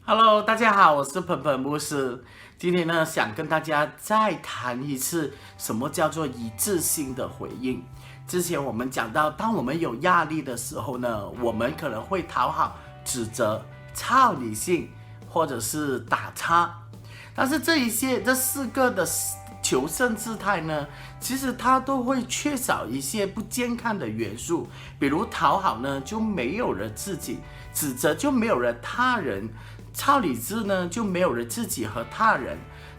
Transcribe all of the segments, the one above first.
Hello，大家好，我是鹏鹏牧师。今天呢，想跟大家再谈一次什么叫做一致性的回应。之前我们讲到，当我们有压力的时候呢，我们可能会讨好、指责、操理性，或者是打岔。但是这四个的求胜姿态呢，其实它都会缺少一些不健康的元素，比如讨好呢，就没有了自己；指责就没有了他人。超理智呢，就没有了自己和他人；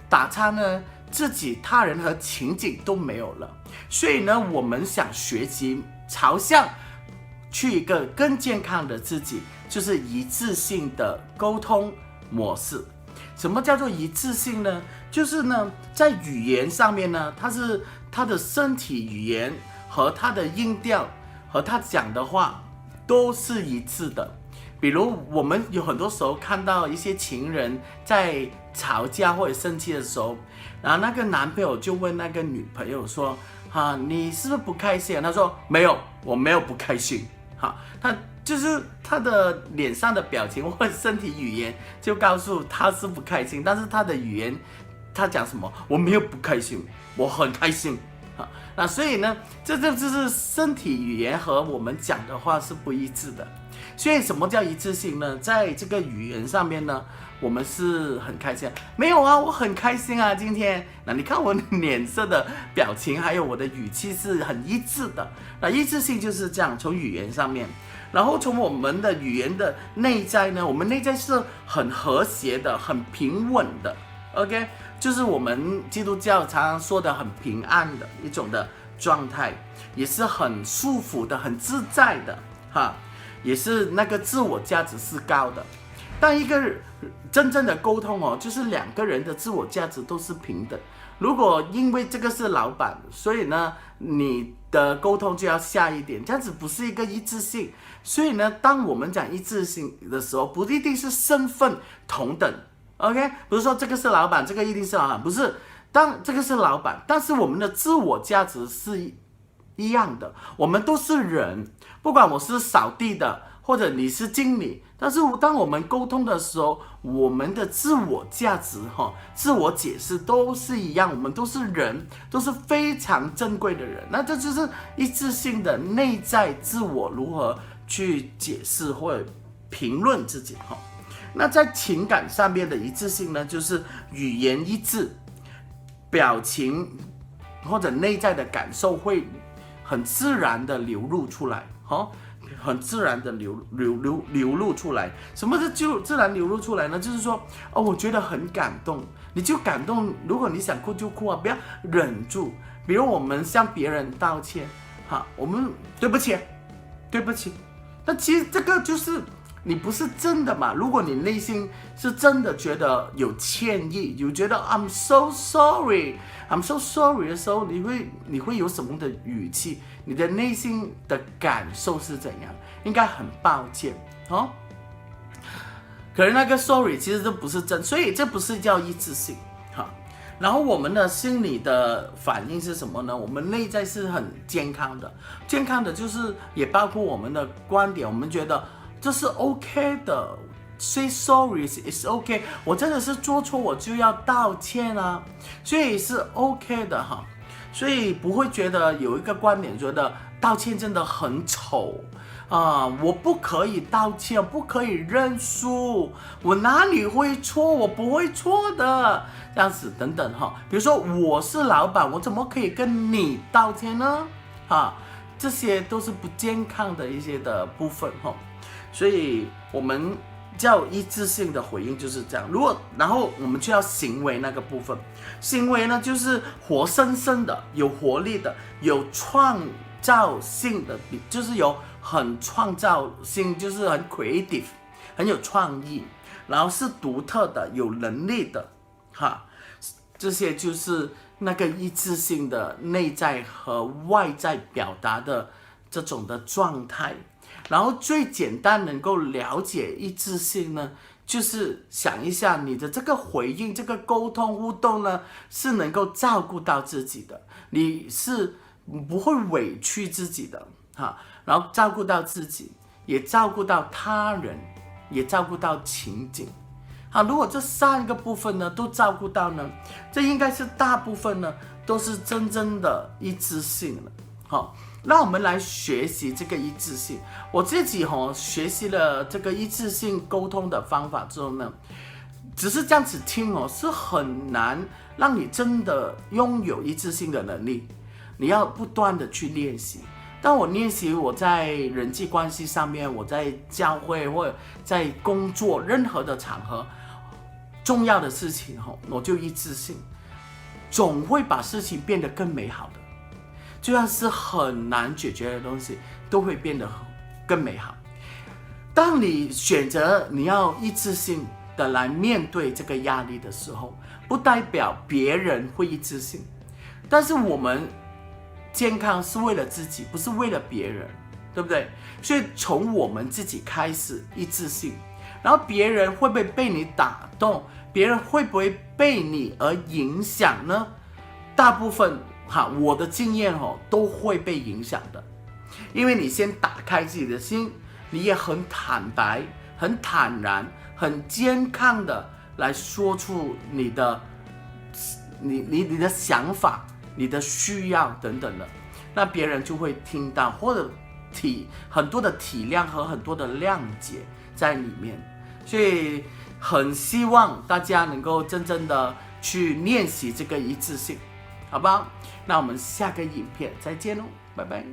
打岔呢，自己、他人和情景都没有了。所以呢，我们想学习朝向去一个更健康的自己，就是一致性的沟通模式。什么叫做一致性呢？就是呢，在语言上面呢，他的身体语言和他的音调和他讲的话都是一致的。比如我们有很多时候看到一些情人在吵架或者生气的时候，然后那个男朋友就问那个女朋友说：你是不是不开心啊？他说没有，我没有不开心。他就是他的脸上的表情或者身体语言就告诉他是不开心，但是他的语言他讲什么？我没有不开心，我很开心。那所以呢，这就是身体语言和我们讲的话是不一致的。所以什么叫一致性呢？在这个语言上面呢，我们是很开心。没有啊，我很开心啊，今天。那你看我脸色的表情，还有我的语气是很一致的。那一致性就是这样，从语言上面，然后从我们的语言的内在呢，我们内在是很和谐的，很平稳的。OK， 就是我们基督教常常说的很平安的一种的状态，也是很舒服的，很自在的，也是那个自我价值是高的。但一个真正的沟通就是两个人的自我价值都是平等。如果因为这个是老板，所以呢，你的沟通就要下一点，这样子不是一个一致性。所以呢，当我们讲一致性的时候，不一定是身份同等。OK， 不是说这个是老板，这个一定是老板，不是。当这个是老板，但是我们的自我价值是一样的，我们都是人，不管我是扫地的，或者你是经理，但是当我们沟通的时候，我们的自我价值自我解释都是一样，我们都是人，都是非常珍贵的人。那这就是一致性的内在自我如何去解释或者评论自己。那在情感上面的一致性呢，就是语言一致，表情或者内在的感受会很自然的流露出来，很自然的流露出来。什么是就自然流露出来呢？就是说，我觉得很感动，你就感动。如果你想哭就哭啊，不要忍住。比如我们向别人道歉，我们对不起，对不起。那其实这个就是你不是真的嘛？如果你内心是真的觉得有歉意，有觉得 I'm so sorry 的时候，你会有什么的语气？你的内心的感受是怎样？应该很抱歉可是那个 sorry 其实都不是真，所以这不是叫一致性然后我们的心理的反应是什么呢？我们内在是很健康的，健康的就是也包括我们的观点，我们觉得这是 OK 的 ，say sorry is OK， 我真的是做错，我就要道歉啊，所以是 OK 的所以不会觉得有一个观点觉得道歉真的很丑我不可以道歉，不可以认输，我哪里会错？我不会错的，这样子等等比如说我是老板，我怎么可以跟你道歉呢？这些都是不健康的一些的部分所以我们叫一致性的回应就是这样。然后我们就要行为那个部分，行为呢就是活生生的、有活力的、有创造性的，就是有很创造性，就是很 creative， 很有创意，然后是独特的、有能力的这些就是那个一致性的内在和外在表达的这种的状态。然后最简单能够了解一致性呢，就是想一下你的这个回应、这个沟通互动呢，是能够照顾到自己的，你是不会委屈自己的然后照顾到自己，也照顾到他人，也照顾到情景。好，如果这3个部分呢都照顾到呢，这应该是大部分呢都是真正的一致性了。好，那我们来学习这个一致性。我自己学习了这个一致性沟通的方法之后呢，只是这样子听是很难让你真的拥有一致性的能力。你要不断的去练习。当我练习，我在人际关系上面，我在教会或者在工作任何的场合，重要的事情我就一致性，总会把事情变得更美好的。就算是很难解决的东西，都会变得更美好。当你选择你要一致性的来面对这个压力的时候，不代表别人会一致性，但是我们健康是为了自己，不是为了别人，对不对？所以从我们自己开始一致性，然后别人会不会被你打动，别人会不会被你而影响呢？大部分我的经验都会被影响的，因为你先打开自己的心，你也很坦白、很坦然、很健康的来说出你的想法、你的需要等等的，那别人就会听到，或者很多的体谅和很多的谅解在里面。所以很希望大家能够真正的去练习这个一致性，好不好？那我们下个影片再见喽，拜拜。